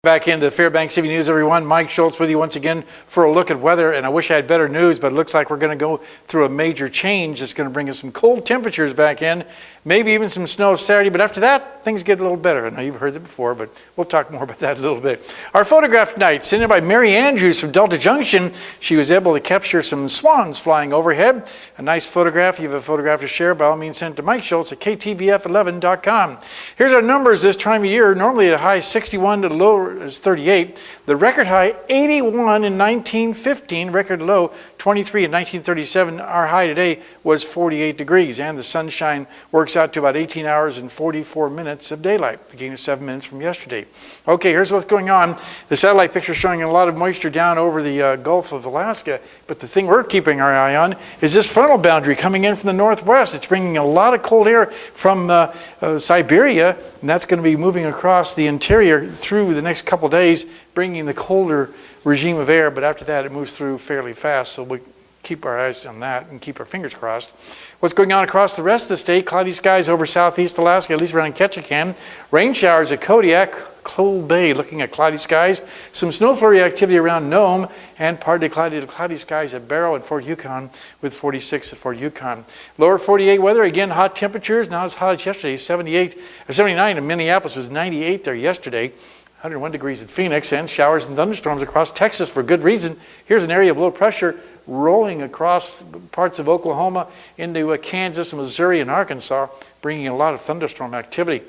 Back into Fairbanks TV News, everyone. Mike Schultz with you once again for a look at weather. And I wish I had better news, but it looks like we're going to go through a major change that's going to bring us some cold temperatures back in, maybe even some snow Saturday. But after that, things get a little better. I know you've heard that before, but we'll talk more about that in a little bit. Our photograph tonight, sent in by Mary Andrews from Delta Junction. She was able to capture some swans flying overhead. A nice photograph. If you have a photograph to share, by all means, send it to Mike Schultz at KTVF11.com. Here's our numbers this time of year. Normally a high 61 to low is 38. The record high 81 in 1915, record low 23 in 1937. Our high today was 48 degrees, and the sunshine works out to about 18 hours and 44 minutes of daylight, a gain of 7 minutes from yesterday. Okay, here's what's going on. The satellite picture showing a lot of moisture down over the Gulf of Alaska, but the thing we're keeping our eye on is this frontal boundary coming in from the northwest. It's bringing a lot of cold air from Siberia, and that's going to be moving across the interior through the next couple days, bringing the colder regime of air, but after that it moves through fairly fast, so we keep our eyes on that and keep our fingers crossed. What's going on across the rest of the state? Cloudy skies over southeast Alaska, at least around Ketchikan. Rain showers at Kodiak, Cold Bay, looking at cloudy skies. Some snow flurry activity around Nome, and partly cloudy to cloudy skies at Barrow and Fort Yukon, with 46 at Fort Yukon. Lower 48 weather, again hot temperatures, not as hot as yesterday, 79 in Minneapolis, was 98 there yesterday. 101 degrees at Phoenix, and showers and thunderstorms across Texas for good reason. Here's an area of low pressure rolling across parts of Oklahoma into Kansas, Missouri, and Arkansas, bringing a lot of thunderstorm activity.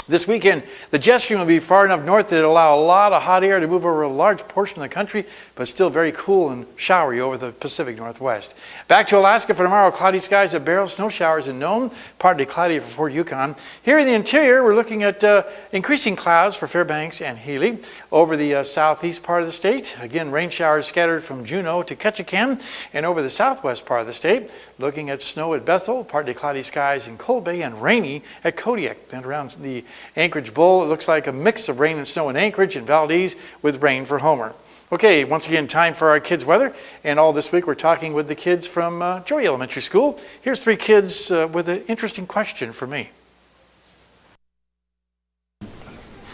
This weekend, the jet stream will be far enough north that it'll allow a lot of hot air to move over a large portion of the country, but still very cool and showery over the Pacific Northwest. Back to Alaska for tomorrow, cloudy skies at Barrow, snow showers in Nome, partly cloudy for Fort Yukon. Here in the interior, we're looking at increasing clouds for Fairbanks and Healy. Over the southeast part of the state, again, rain showers scattered from Juneau to Ketchikan, and over the southwest part of the state, looking at snow at Bethel, partly cloudy skies in Cold Bay, and rainy at Kodiak. And around the Anchorage Bowl, it looks like a mix of rain and snow in Anchorage and Valdez, with rain for Homer. Okay, once again, time for our kids' weather. And all this week, we're talking with the kids from Joy Elementary School. Here's three kids with an interesting question for me.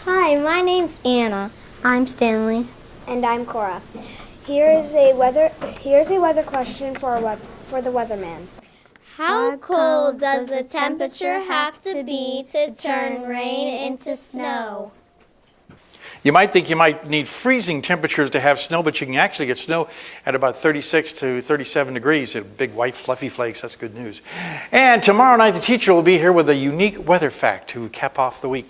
Hi, my name's Anna. I'm Stanley. And I'm Cora. Here's a weather question for the weatherman. How cold does the temperature have to be to turn rain into snow? You might think you might need freezing temperatures to have snow, but you can actually get snow at about 36 to 37 degrees. Big white fluffy flakes, that's good news. And tomorrow night the teacher will be here with a unique weather fact to cap off the week.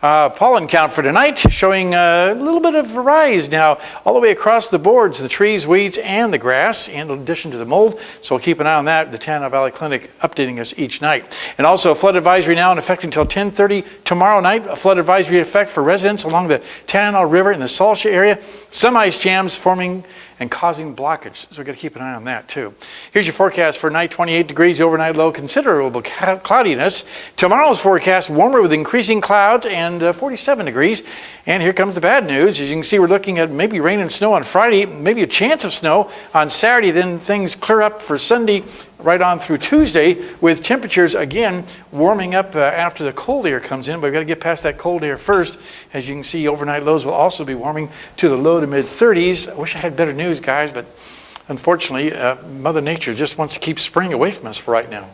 Pollen count for tonight showing a little bit of a rise now all the way across the boards, the trees, weeds, and the grass, in addition to the mold. So we'll keep an eye on that. The Tanana Valley Clinic updating us each night. And also a flood advisory now in effect until 10:30 tomorrow night. A flood advisory effect for residents along the Tanana River in the Salsha area. Some ice jams forming and causing blockage. So we've got to keep an eye on that too. Here's your forecast for night, 28 degrees, overnight low, considerable cloudiness. Tomorrow's forecast, warmer with increasing clouds and 47 degrees. And here comes the bad news. As you can see, we're looking at maybe rain and snow on Friday, maybe a chance of snow on Saturday, then things clear up for Sunday, right on through Tuesday, with temperatures again warming up after the cold air comes in, but we've got to get past that cold air first. As you can see, overnight lows will also be warming to the low to mid 30s. I wish I had better news, guys, but unfortunately, Mother Nature just wants to keep spring away from us for right now.